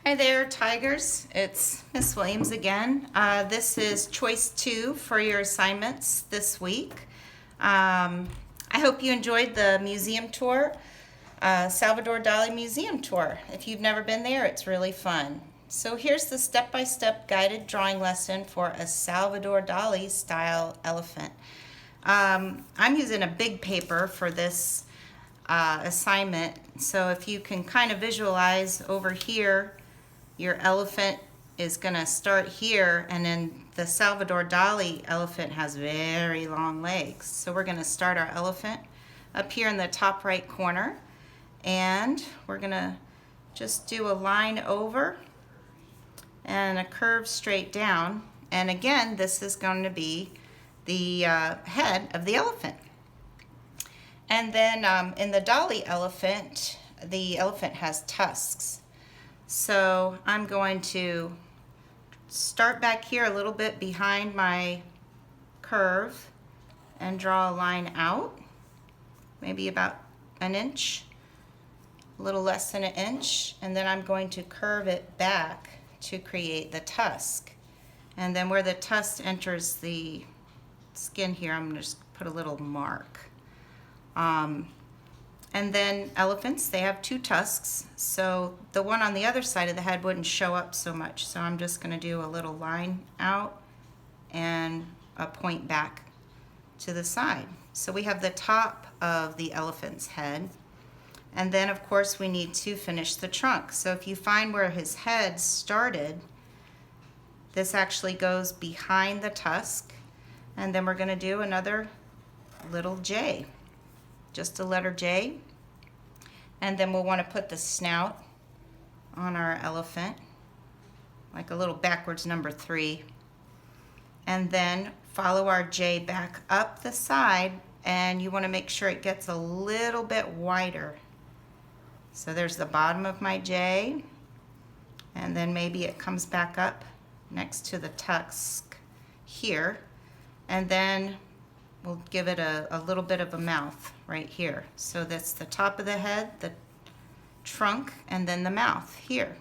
Hi there, Tigers. It's Miss Williams again. This is choice 2 for your assignments this week. I hope you enjoyed the museum tour, Salvador Dali Museum Tour. If you've never been there, it's really fun. So here's the step-by-step guided drawing lesson for a Salvador Dali style elephant. I'm using a big paper for this assignment, so if you can kind of visualize over here, your elephant is going to start here, and then the Salvador Dali elephant has very long legs. So we're going to start our elephant up here in the top right corner, and we're going to just do a line over and a curve straight down. And again, this is going to be the head of the elephant. And then in the Dali elephant, the elephant has tusks. So I'm going to start back here a little bit behind my curve and draw a line out, maybe about an inch, a little less than an inch, and then I'm going to curve it back to create the tusk. And then where the tusk enters the skin here, I'm going to just put a little mark. And then elephants, they have 2 tusks, so the one on the other side of the head wouldn't show up so much. So I'm just going to do a little line out and a point back to the side. So we have the top of the elephant's head. And then of course we need to finish the trunk. So if you find where his head started, this actually goes behind the tusk. And then we're going to do another little J. Just a letter J, and then we'll want to put the snout on our elephant, like a little backwards number 3, and then follow our J back up the side, and you want to make sure it gets a little bit wider. So there's the bottom of my J, and then maybe it comes back up next to the tusk here, and then we'll give it a little bit of a mouth right here. So that's the top of the head, the trunk, and then the mouth here.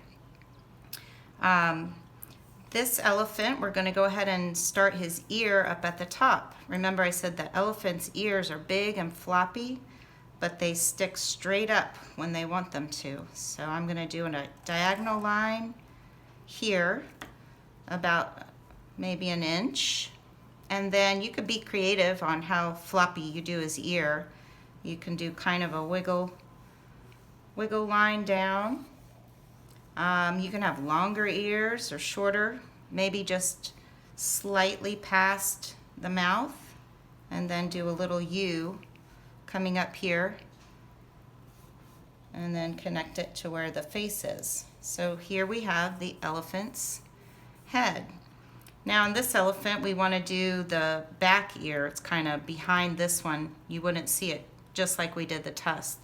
This elephant, we're going to go ahead and start his ear up at the top. Remember I said that elephants' ears are big and floppy, but they stick straight up when they want them to. So I'm going to do a diagonal line here, about maybe an inch. And then you could be creative on how floppy you do his ear. You can do kind of a wiggle line down. You can have longer ears or shorter, maybe just slightly past the mouth, and then do a little U coming up here, and then connect it to where the face is. So here we have the elephant's head. Now in this elephant, we want to do the back ear. It's kind of behind this one. You wouldn't see it, just like we did the tusk.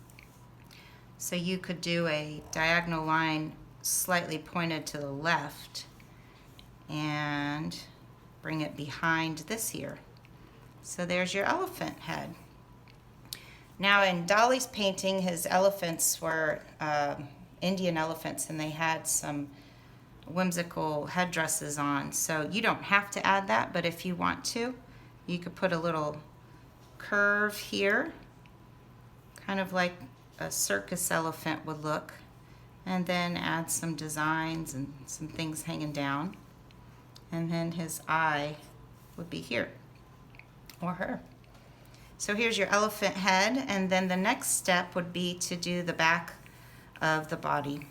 So you could do a diagonal line slightly pointed to the left and bring it behind this ear. So there's your elephant head. Now in Dali's painting, his elephants were Indian elephants, and they had some whimsical headdresses on. So you don't have to add that, but if you want to, you could put a little curve here, kind of like a circus elephant would look, and then add some designs and some things hanging down. And then his eye would be here, or her. So here's your elephant head, and then the next step would be to do the back of the body.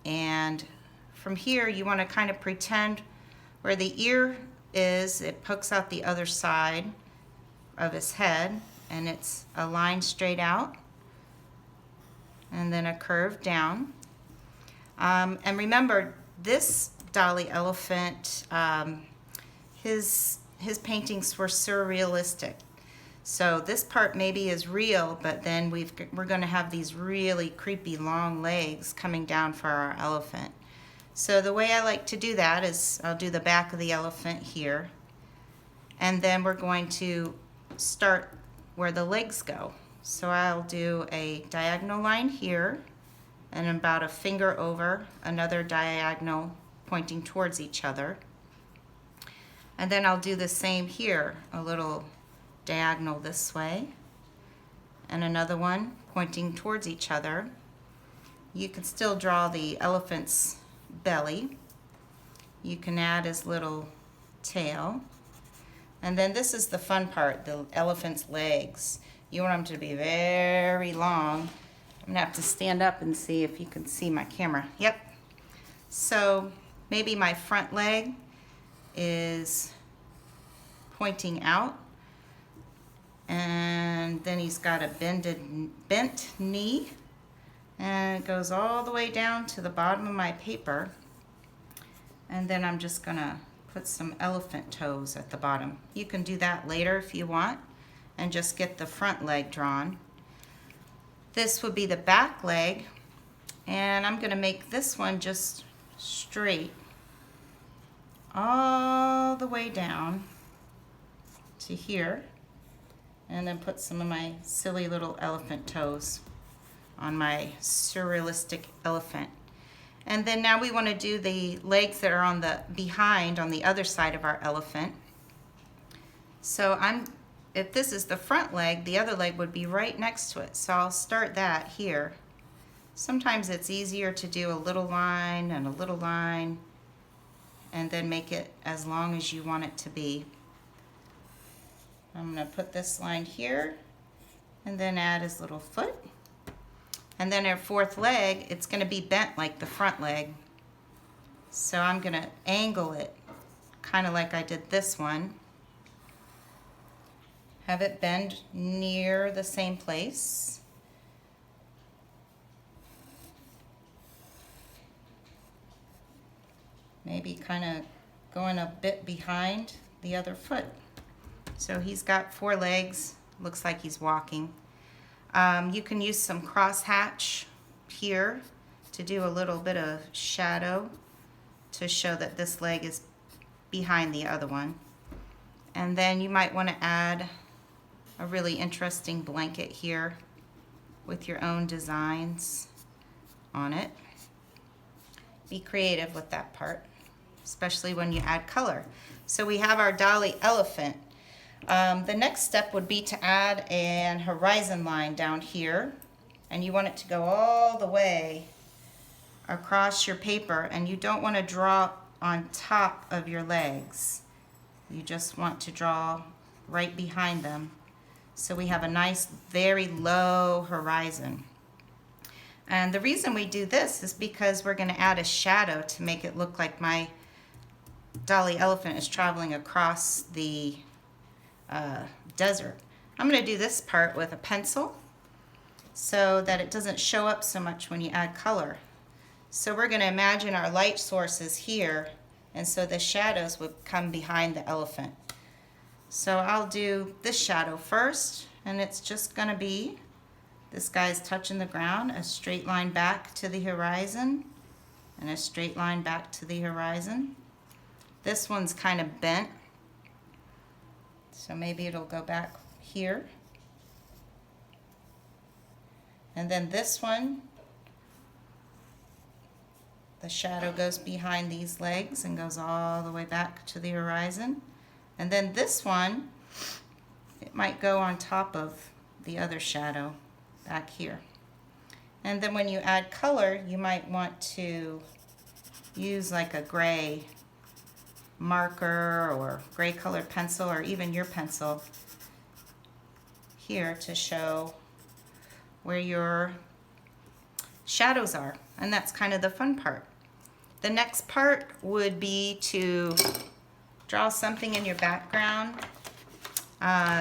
And from here, you want to kind of pretend where the ear is, it pokes out the other side of his head, and it's a line straight out, and then a curve down. And remember, this Dali elephant, his paintings were surrealistic. So this part maybe is real, but then we're going to have these really creepy long legs coming down for our elephant. So the way I like to do that is I'll do the back of the elephant here, and then we're going to start where the legs go. So I'll do a diagonal line here, and about a finger over, another diagonal pointing towards each other. And then I'll do the same here, a little diagonal this way, and another one pointing towards each other. You can still draw the elephant's belly. You can add his little tail. And then this is the fun part, the elephant's legs. You want them to be very long. I'm gonna have to stand up and see if you can see my camera. Yep. So maybe my front leg is pointing out, and then he's got a bent knee, and it goes all the way down to the bottom of my paper. And then I'm just gonna put some elephant toes at the bottom. You can do that later if you want, and just get the front leg drawn. This would be the back leg, and I'm gonna make this one just straight all the way down to here, and then put some of my silly little elephant toes on my surrealistic elephant. And then now we want to do the legs that are on the behind on the other side of our elephant. So if this is the front leg, the other leg would be right next to it. So I'll start that here. Sometimes it's easier to do a little line and a little line, and then make it as long as you want it to be. I'm going to put this line here, and then add his little foot. And then our fourth leg, it's going to be bent like the front leg. So I'm going to angle it, kind of like I did this one. Have it bend near the same place. Maybe kind of going a bit behind the other foot. So he's got 4 legs, looks like he's walking. You can use some crosshatch here to do a little bit of shadow to show that this leg is behind the other one. And then you might want to add a really interesting blanket here with your own designs on it. Be creative with that part, especially when you add color. So we have our Dali elephant. The next step would be to add an horizon line down here, and you want it to go all the way across your paper, and you don't want to draw on top of your legs. You just want to draw right behind them. So we have a nice, very low horizon. And the reason we do this is because we're going to add a shadow to make it look like my Dali elephant is traveling across the desert. I'm going to do this part with a pencil so that it doesn't show up so much when you add color. So we're going to imagine our light source is here, and so the shadows would come behind the elephant. So I'll do this shadow first, and it's just going to be this guy's touching the ground, a straight line back to the horizon, and a straight line back to the horizon. This one's kind of bent, so maybe it'll go back here. And then this one, the shadow goes behind these legs and goes all the way back to the horizon. And then this one, it might go on top of the other shadow back here. And then when you add color, you might want to use like a gray marker or gray colored pencil, or even your pencil here to show where your shadows are. And that's kind of the fun part. The next part would be to draw something in your background.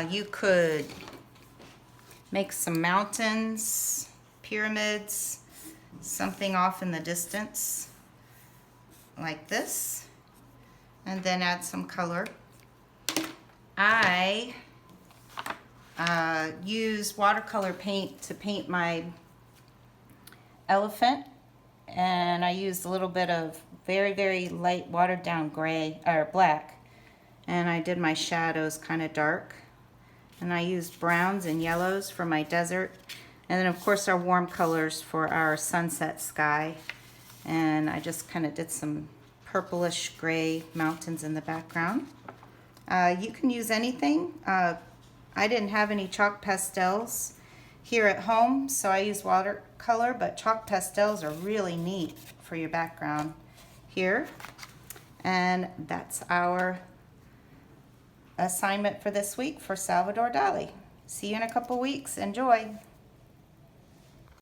You could make some mountains, pyramids, something off in the distance like this, and then add some color. I use watercolor paint to paint my elephant, and I used a little bit of very, very light watered down gray or black, and I did my shadows kind of dark, and I used browns and yellows for my desert, And then of course our warm colors for our sunset sky. And I just kind of did some purplish gray mountains in the background. You can use anything. I didn't have any chalk pastels here at home, so I used watercolor, but chalk pastels are really neat for your background here. And that's our assignment for this week for Salvador Dali. See you in a couple weeks. Enjoy.